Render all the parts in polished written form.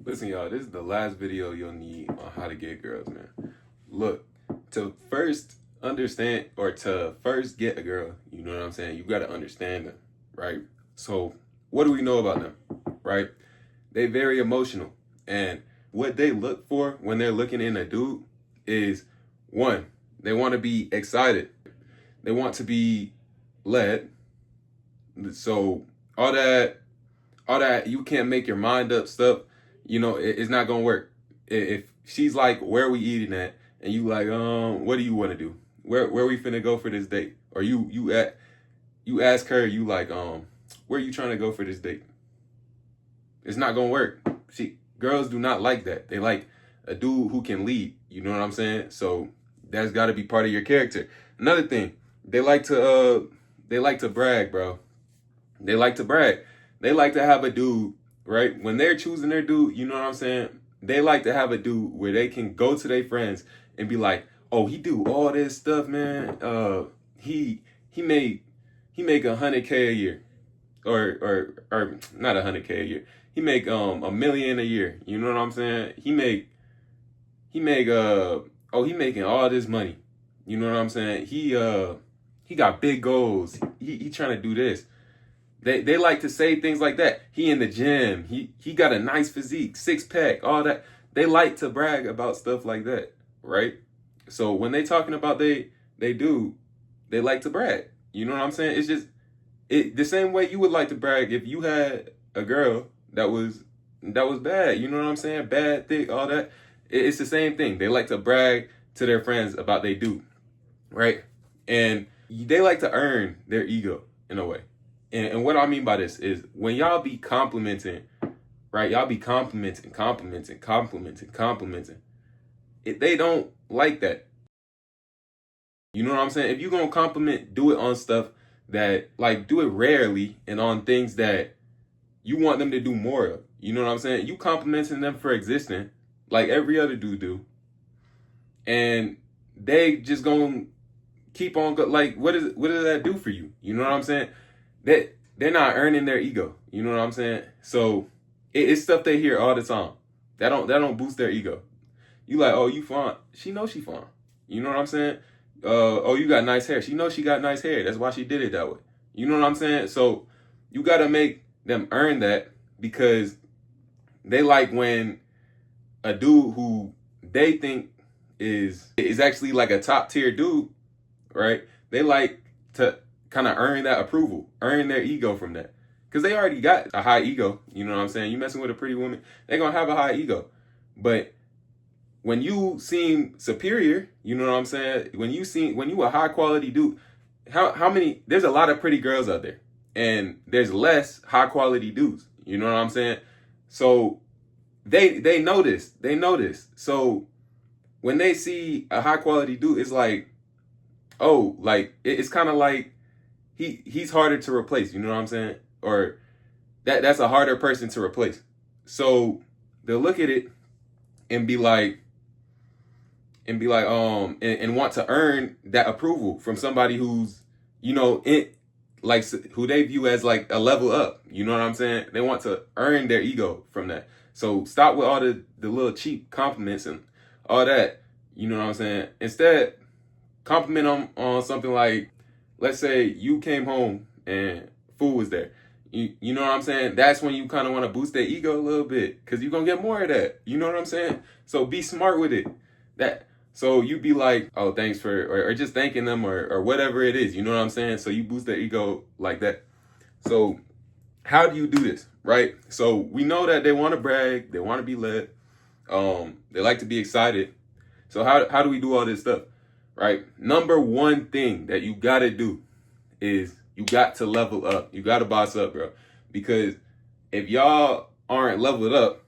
Listen, y'all, this is the last video you'll need on how to get girls, man. Look, to first understand or to first get a girl, you know what I'm saying? You got to understand them, right? So, what do we know about them, right? They very emotional. And what they look for when they're looking in a dude is one, they want to be excited. They want to be led. So, all that you can't make your mind up stuff, it's not gonna work. If she's like, where are we eating at, and you like, what do you want to do? Where we finna go for this date? Or you ask her, you like, where you trying to go for this date? It's not gonna work. See, girls do not like that. They like a dude who can lead. You know what I'm saying? So that's got to be part of your character. Another thing, they like to brag, bro. They like to brag. They like to have a dude, right? When they're choosing their dude, you know what I'm saying? They like to have a dude where they can go to their friends and be like, "Oh, he do all this stuff, man. He make 100K a year, or not 100K a year. He make a million a year. You know what I'm saying? He making all this money. You know what I'm saying? He got big goals. He trying to do this." They like to say things like that. He in the gym. He got a nice physique, six pack, all that. They like to brag about stuff like that, right? So when they talking about they like to brag. You know what I'm saying? It's just the same way you would like to brag if you had a girl that was bad. You know what I'm saying? Bad, thick, all that. It's the same thing. They like to brag to their friends about they do, right? And they like to earn their ego in a way. And what I mean by this is when y'all be complimenting, right? Y'all be complimenting. They don't like that. You know what I'm saying? If you're going to compliment, do it on stuff that, like, do it rarely and on things that you want them to do more of. You know what I'm saying? You complimenting them for existing, like every other dude do. And they just going to keep on, like, what does that do for you? You know what I'm saying? They're not earning their ego. You know what I'm saying? So it's stuff they hear all the time. That don't boost their ego. You like, oh, you fine. She knows she fine. You know what I'm saying? Oh, you got nice hair. She knows she got nice hair. That's why she did it that way. You know what I'm saying? So you gotta make them earn that because they like when a dude who they think is actually like a top tier dude, right? They like to kind of earn that approval, earn their ego from that. Because they already got a high ego. You know what I'm saying? You messing with a pretty woman, they're going to have a high ego. But when you seem superior, you know what I'm saying? When you a high quality dude, how many, there's a lot of pretty girls out there. And there's less high quality dudes. You know what I'm saying? So they notice. They notice. So when they see a high quality dude, it's like, oh, like it's kind of like he's harder to replace. You know what I'm saying? Or that's a harder person to replace. So they'll look at it and be like, and want to earn that approval from somebody who's, like who they view as like a level up. You know what I'm saying? They want to earn their ego from that. So stop with all the little cheap compliments and all that. You know what I'm saying? Instead, compliment them on something like, let's say you came home and food was there. You know what I'm saying? That's when you kind of want to boost their ego a little bit because you're going to get more of that. You know what I'm saying? So be smart with it. So you be like, oh, thanks for, or just thanking them or whatever it is. You know what I'm saying? So you boost their ego like that. So how do you do this, right? So we know that they want to brag. They want to be led. They like to be excited. So how do we do all this stuff? Right? Number one thing that you got to do is you got to level up. You got to boss up, bro. Because if y'all aren't leveled up,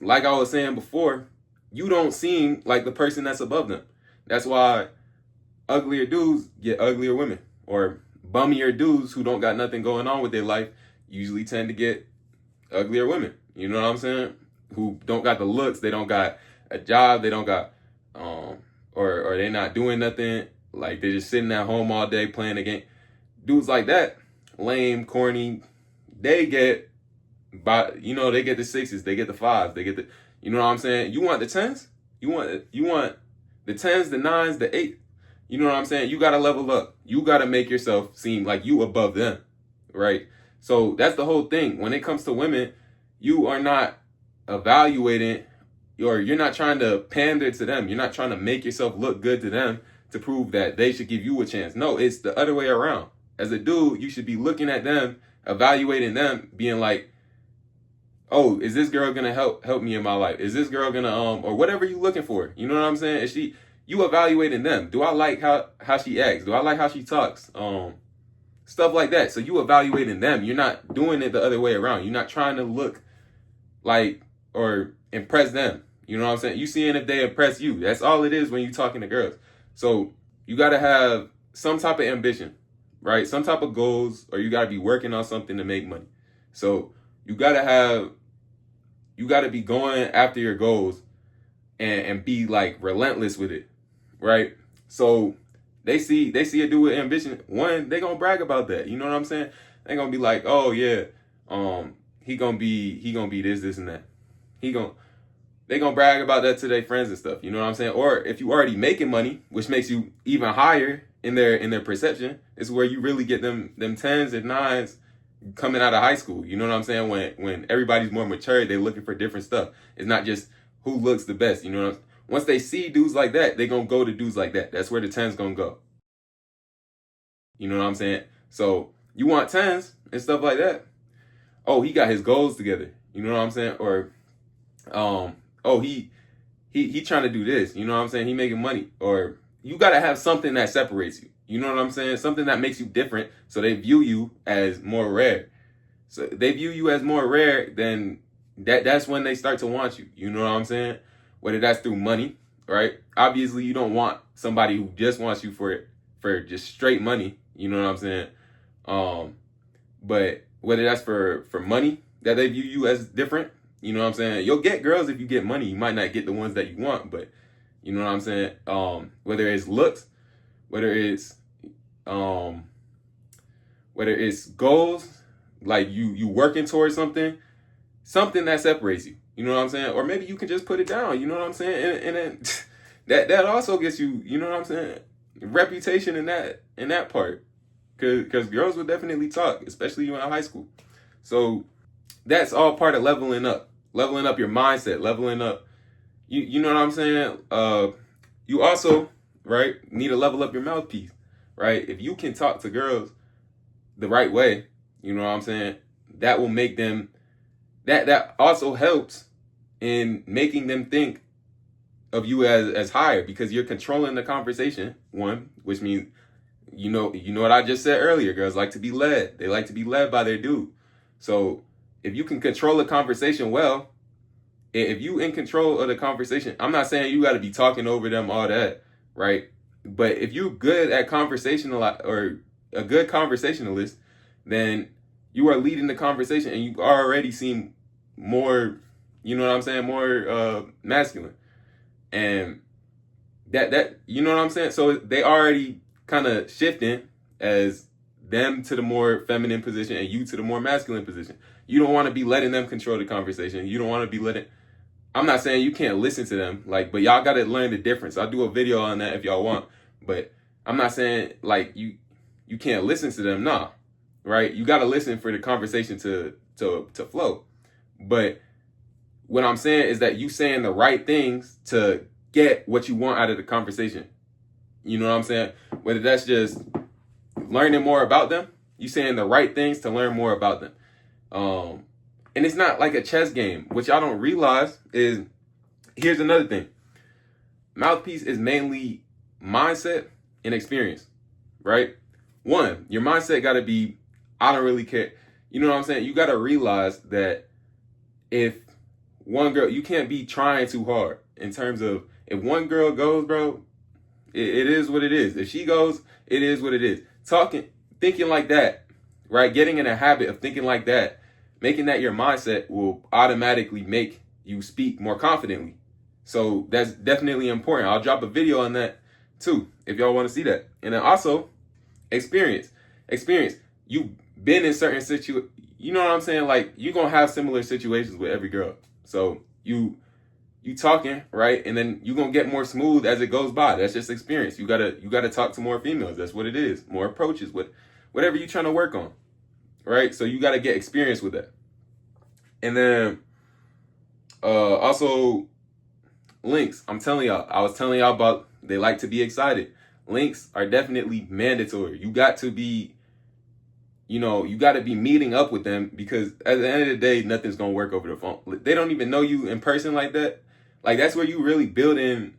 like I was saying before, you don't seem like the person that's above them. That's why uglier dudes get uglier women, or bummier dudes who don't got nothing going on with their life usually tend to get uglier women. You know what I'm saying? Who don't got the looks, they don't got a job, they don't got or they not doing nothing. Like they're just sitting at home all day playing the game. Dudes like that, lame, corny, they get But they get the 6s, they get the 5s, they get the, you know what I'm saying? You want the 10s? You want the 10s, the 9s, the 8s. You know what I'm saying? You got to level up. You got to make yourself seem like you above them, right? So that's the whole thing. When it comes to women, you are not evaluating, or you're not trying to pander to them. You're not trying to make yourself look good to them to prove that they should give you a chance. No, it's the other way around. As a dude, you should be looking at them, evaluating them, being like, oh, is this girl gonna help me in my life? Is this girl gonna or whatever you looking for? You know what I'm saying? Is you evaluating them? Do I like how she acts? Do I like how she talks? Stuff like that. So you evaluating them. You're not doing it the other way around. You're not trying to look like or impress them. You know what I'm saying? You seeing if they impress you. That's all it is when you talking to girls. So you gotta have some type of ambition, right? Some type of goals, or you gotta be working on something to make money. So you gotta be going after your goals and be like relentless with it, right? So they see a dude with ambition. One, they gonna brag about that. You know what I'm saying? They gonna be like, oh yeah, he gonna be this and that. They gonna brag about that to their friends and stuff. You know what I'm saying? Or if you already making money, which makes you even higher in their perception, is where you really get them 10s and 9s coming out of high school. You know what I'm saying? When everybody's more mature, they're looking for different stuff. It's not just who looks the best. You know what I'm saying? Once they see dudes like that, they gonna go to dudes like that. That's where the 10s gonna go. You know what I'm saying? So you want 10s and stuff like that. Oh, he got his goals together. You know what I'm saying? Or oh, he trying to do this. You know what I'm saying? He making money. Or you gotta have something that separates you. You know what I'm saying? Something that makes you different, so they view you as more rare. So they view you as more rare, then that's when they start to want you. You know what I'm saying? Whether that's through money, right? Obviously, you don't want somebody who just wants you for just straight money. You know what I'm saying? But whether that's for money, that they view you as different, you know what I'm saying? You'll get girls if you get money. You might not get the ones that you want, but you know what I'm saying? Whether it's looks, whether it's goals, like you working towards something that separates you. You know what I'm saying? Or maybe you can just put it down. You know what I'm saying? And then that also gets you. You know what I'm saying? Reputation in that part, because girls will definitely talk, especially you in high school. So that's all part of leveling up your mindset, leveling up. You know what I'm saying? You also, right, need to level up your mouthpiece, right? If you can talk to girls the right way, you know what I'm saying? That will make them, that also helps in making them think of you as higher, because you're controlling the conversation, one, which means, you know what I just said earlier, girls like to be led. They like to be led by their dude. So if you can control the conversation well, if you in control of the conversation, I'm not saying you got to be talking over them, all that, right? But if you're good at conversational, or a good conversationalist, then you are leading the conversation, and you already seem more, you know what I'm saying, more masculine. And that you know what I'm saying? So they already kind of shifting as them to the more feminine position and you to the more masculine position. You don't want to be letting them control the conversation. You don't want to be letting, I'm not saying you can't listen to them, like, but y'all got to learn the difference. I'll do a video on that if y'all want, but I'm not saying like you can't listen to them. Nah, right? You got to listen for the conversation to flow. But what I'm saying is that you saying the right things to get what you want out of the conversation. You know what I'm saying? Whether that's just learning more about them, you saying the right things to learn more about them. And it's not like a chess game. What y'all don't realize is, here's another thing. Mouthpiece is mainly mindset and experience, right? One, your mindset got to be, I don't really care. You know what I'm saying? You got to realize that if one girl, you can't be trying too hard in terms of, if one girl goes, bro, it is what it is. If she goes, it is what it is. Thinking like that, right? Getting in a habit of thinking like that, making that your mindset will automatically make you speak more confidently. So that's definitely important. I'll drop a video on that too, if y'all want to see that. And then also, experience. You've been in certain you know what I'm saying? Like, you're gonna have similar situations with every girl. So you talking, right? And then you're gonna get more smooth as it goes by. That's just experience. You gotta talk to more females. That's what it is. More approaches with whatever you're trying to work on. Right? So you gotta get experience with that. And then also links. I'm telling y'all, I was telling y'all about they like to be excited. Links are definitely mandatory. You got to be, you got to be meeting up with them, because at the end of the day, nothing's going to work over the phone. They don't even know you in person like that. Like, that's where you really build in,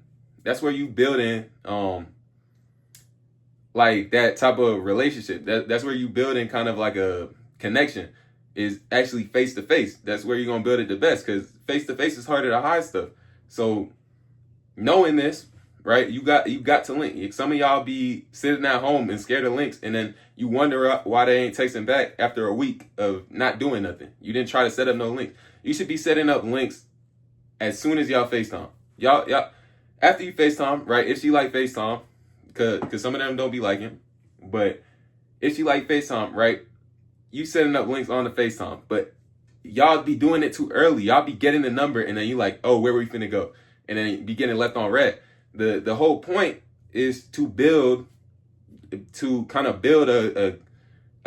like that type of relationship. That's where you build in kind of like a connection, is actually face to face. That's where you're going to build it the best, because face to face is harder to hide stuff. So knowing this, right, you got to link. Some of y'all be sitting at home and scared of links, and then you wonder why they ain't texting back after a week of not doing nothing. You didn't try to set up no links. You should be setting up links as soon as y'all FaceTime. Y'all after you FaceTime, right? If she like FaceTime, cause some of them don't be liking, but if she like FaceTime, right, you setting up links on the FaceTime. But y'all be doing it too early. Y'all be getting the number, and then you like, oh, where we finna go? And then be getting left on red. The whole point is to kind of build a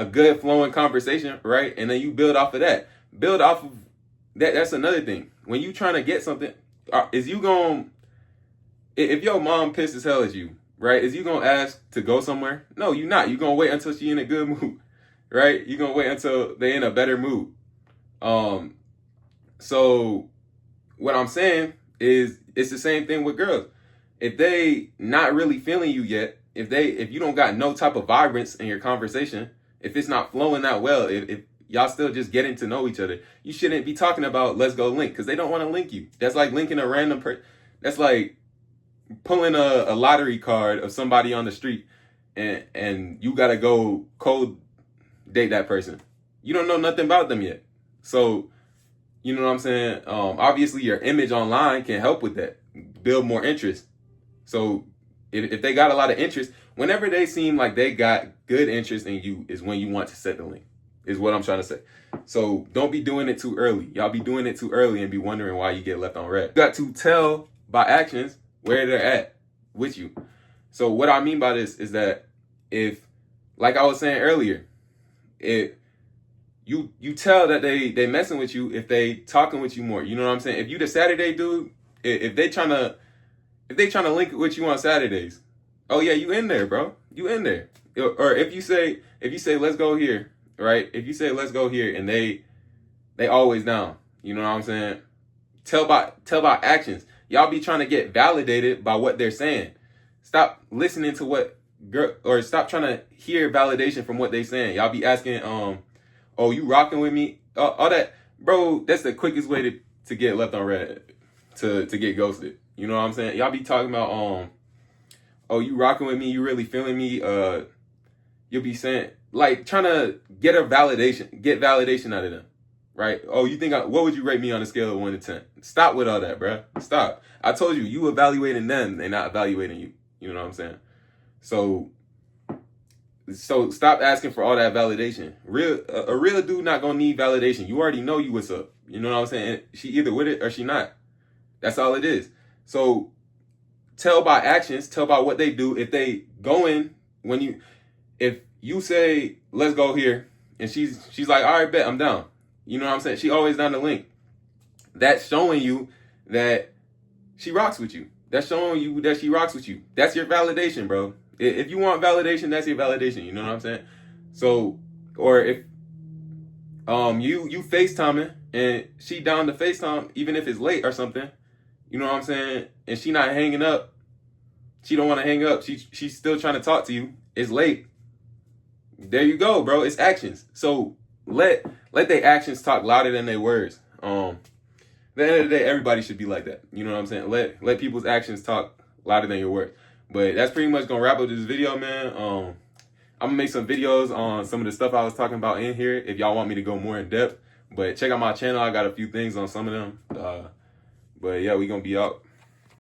good flowing conversation, right? And then you build off of that. Build off of that. That's another thing. When you trying to get something, if your mom pissed as hell at you, right? Is you gonna ask to go somewhere? No, you're not. You're gonna wait until she in a good mood, right? You're gonna wait until they in a better mood. So what I'm saying is, it's the same thing with girls. If they not really feeling you yet, if you don't got no type of vibrance in your conversation, if it's not flowing that well, if y'all still just getting to know each other, you shouldn't be talking about let's go link, because they don't want to link you. That's like linking a random person. That's like pulling a lottery card of somebody on the street, and you gotta go cold date that person. You don't know nothing about them yet. So, you know what I'm saying? Obviously your image online can help with that, build more interest. So if they got a lot of interest, whenever they seem like they got good interest in you, is when you want to set the link, is what I'm trying to say. So don't be doing it too early. Y'all be doing it too early and be wondering why you get left on red. You got to tell by actions where they're at with you. So what I mean by this is that, if, like I was saying earlier, if you tell that they messing with you if they talking with you more. You know what I'm saying? If you the Saturday dude, if they trying to link with you on Saturdays, oh yeah, you in there, bro. You in there. Or if you say let's go here, right? If you say let's go here, and they always down. You know what I'm saying? Tell by actions. Y'all be trying to get validated by what they're saying. Stop listening to what or stop trying to hear validation from what they saying. Y'all be asking, oh, you rocking with me? All that, bro. That's the quickest way to get left on red, to get ghosted. You know what I'm saying? Y'all be talking about, oh, you rocking with me? You really feeling me? You'll be saying, like, trying to get validation out of them, right? Oh, you think what would you rate me on a scale of 1 to 10? Stop with all that, bro. Stop. I told you evaluating them, they're not evaluating you. You know what I'm saying? So stop asking for all that validation. A real dude not gonna need validation. You already know you what's up. You know what I'm saying? She either with it or she not. That's all it is. So tell by actions, tell by what they do. If they going if you say let's go here, and she's like, all right, bet, I'm down. You know what I'm saying? She always down the link. That's showing you that she rocks with you. That's showing you that she rocks with you. That's your validation, bro. If you want validation, that's your validation. You know what I'm saying? So, or if you FaceTiming and she down to FaceTime, even if it's late or something, you know what I'm saying? And she not hanging up. She don't want to hang up. She's still trying to talk to you. It's late. There you go, bro. It's actions. So let their actions talk louder than their words. At the end of the day, everybody should be like that. You know what I'm saying? Let people's actions talk louder than your words. But that's pretty much gonna wrap up this video, man. I'm gonna make some videos on some of the stuff I was talking about in here if y'all want me to go more in depth. But check out my channel. I got a few things on some of them. But yeah, we gonna be out.